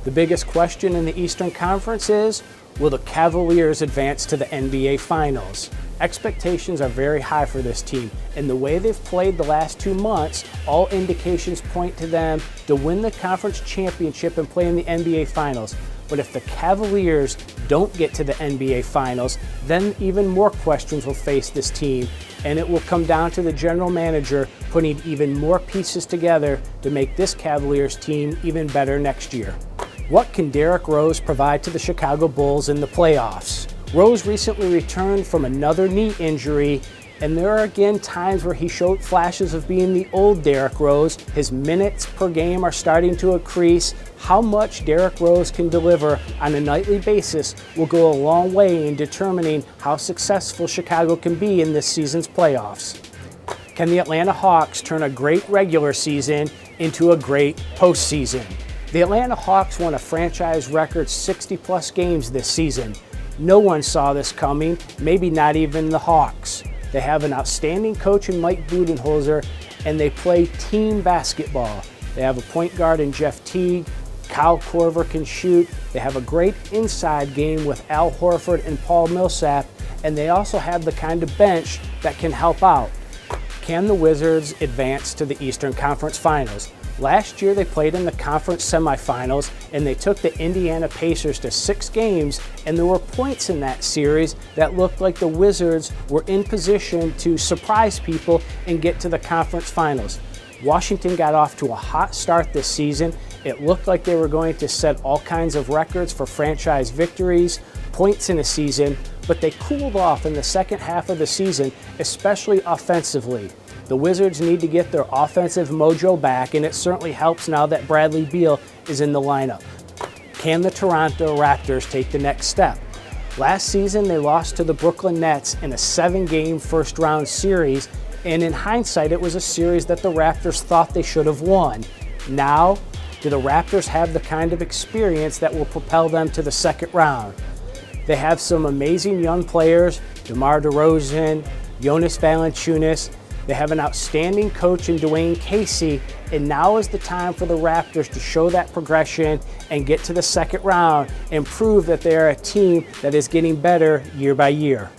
The biggest question in the Eastern Conference is, will the Cavaliers advance to the NBA Finals? Expectations are very high for this team, and the way they've played the last 2 months, all indications point to them to win the conference championship and play in the NBA Finals. But if the Cavaliers don't get to the NBA Finals, then even more questions will face this team, and it will come down to the general manager putting even more pieces together to make this Cavaliers team even better next year. What can Derrick Rose provide to the Chicago Bulls in the playoffs? Rose recently returned from another knee injury, and there are again times where he showed flashes of being the old Derrick Rose. His minutes per game are starting to increase. How much Derrick Rose can deliver on a nightly basis will go a long way in determining how successful Chicago can be in this season's playoffs. Can the Atlanta Hawks turn a great regular season into a great postseason? The Atlanta Hawks won a franchise record 60-plus games this season. No one saw this coming, maybe not even the Hawks. They have an outstanding coach in Mike Budenholzer, and they play team basketball. They have a point guard in Jeff Teague. Kyle Korver can shoot. They have a great inside game with Al Horford and Paul Millsap, and they also have the kind of bench that can help out. Can the Wizards advance to the Eastern Conference Finals? Last year they played in the conference semifinals, and they took the Indiana Pacers to 6 games, and there were points in that series that looked like the Wizards were in position to surprise people and get to the conference finals. Washington got off to a hot start this season. It looked like they were going to set all kinds of records for franchise victories, points in a season, but they cooled off in the second half of the season, especially offensively. The Wizards need to get their offensive mojo back, and it certainly helps now that Bradley Beal is in the lineup. Can the Toronto Raptors take the next step? Last season, they lost to the Brooklyn Nets in a 7-game first-round series, and in hindsight, it was a series that the Raptors thought they should have won. Now, do the Raptors have the kind of experience that will propel them to the second round? They have some amazing young players, DeMar DeRozan, Jonas Valanciunas. They have an outstanding coach in Dwayne Casey, and now is the time for the Raptors to show that progression and get to the second round and prove that they are a team that is getting better year by year.